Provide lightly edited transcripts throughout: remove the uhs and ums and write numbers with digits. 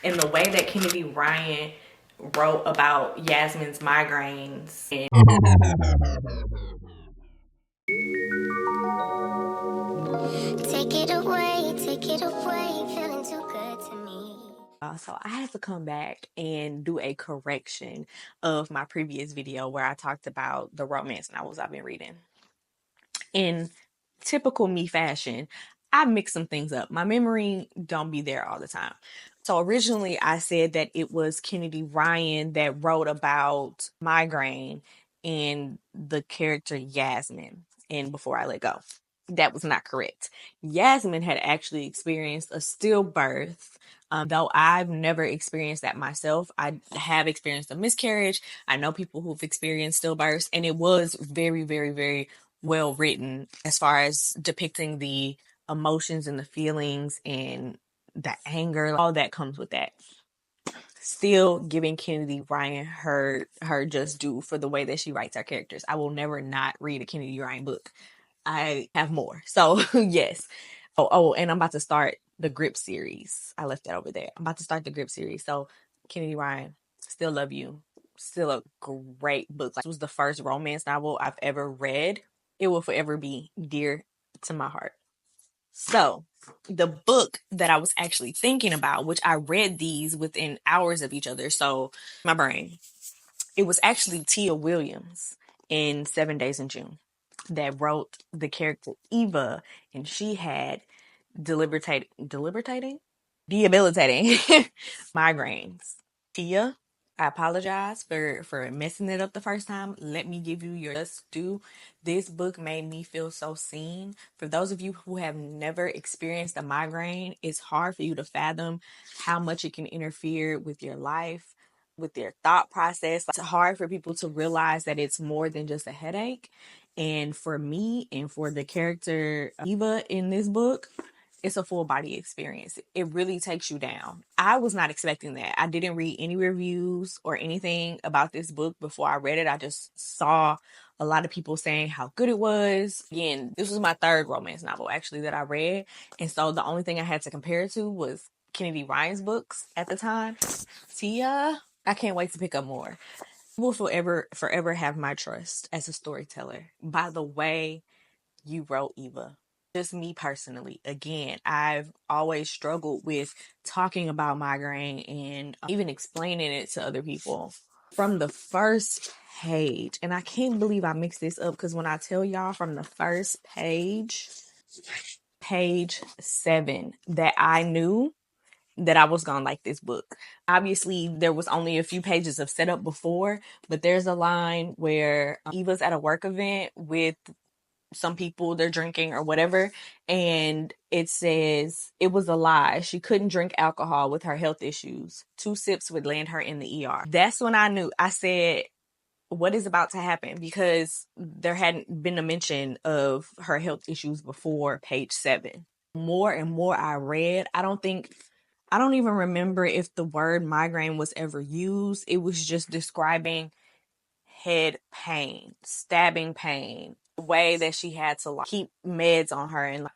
And the way that Kennedy Ryan wrote about Yasmen's migraines and take it away, feeling too good to me. So I had to come back and do a correction of my previous video where I talked about the romance novels I've been reading. In typical me fashion, I mix some things up. My memory don't be there all the time. So originally I said that it was Kennedy Ryan that wrote about migraine and the character Yasmen in Before I Let Go. That was not correct. Yasmen had actually experienced a stillbirth. Though I've never experienced that myself, I have experienced a miscarriage. I know people who've experienced stillbirths, and it was very, very, very well written as far as depicting the emotions and the feelings and the anger, all that comes with that. Still giving Kennedy Ryan her just due for the way that she writes her characters. I will never not read a Kennedy Ryan book. I have more. So yes. Oh, and I'm about to start the Grip series. I left that over there. I'm about to start the Grip series. So Kennedy Ryan, still love you. Still a great book. Like, it was the first romance novel I've ever read. It will forever be dear to my heart. So the book that I was actually thinking about, which I read these within hours of each other. So my brain, it was actually Tia Williams in 7 Days in June that wrote the character Eva, and she had debilitating migraines. Tia, I apologize for messing it up the first time. Let me give you your just due. This book made me feel so seen. For those of you who have never experienced a migraine, it's hard for you to fathom how much it can interfere with your life, with their thought process. It's hard for people to realize that it's more than just a headache. And for me and for the character Eva in this book, it's a full body experience. It really takes you down. I was not expecting that. I didn't read any reviews or anything about this book before I read it. I just saw a lot of people saying how good it was. Again, this was my third romance novel actually that I read. And so the only thing I had to compare it to was Kennedy Ryan's books at the time. Tia, I can't wait to pick up more. Will forever have my trust as a storyteller by the way you wrote Eva. Just me personally, again, I've always struggled with talking about migraine and even explaining it to other people. From the first page, and I can't believe I mixed this up because when I tell y'all from the first page 7, that I knew that I was gonna like this book. Obviously, there was only a few pages of setup before, but there's a line where Eva's at a work event with some people, they're drinking or whatever, and it says it was a lie. She couldn't drink alcohol with her health issues. 2 sips would land her in the ER. That's when I knew. I said, what is about to happen? Because there hadn't been a mention of her health issues before page 7. More and more I read, I don't even remember if the word migraine was ever used. It was just describing head pain, stabbing pain, the way that she had to like keep meds on her. And like,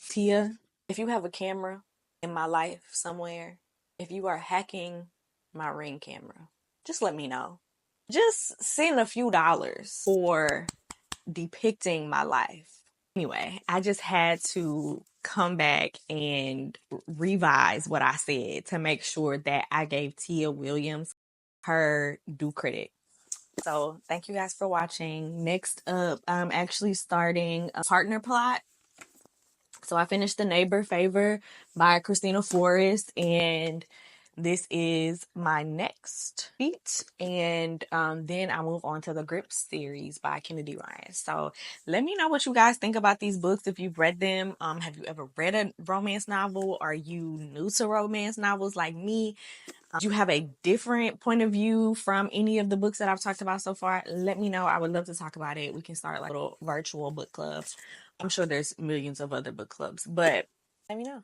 Tia, if you have a camera in my life somewhere, if you are hacking my Ring camera, just let me know. Just send a few dollars for depicting my life. Anyway, I just had to come back and revise what I said to make sure that I gave Tia Williams her due credit. So thank you guys for watching. Next up, I'm actually starting a partner plot. So I finished The Neighbor Favor by Kristina Forest, and this is my next feat. And then I move on to the Grip series by Kennedy Ryan. So let me know what you guys think about these books if you've read them. Have you ever read a romance novel? Are you new to romance novels like me? Do you have a different point of view from any of the books that I've talked about so far? Let me know. I would love to talk about it. We can start like a little virtual book club. I'm sure there's millions of other book clubs, but let me know.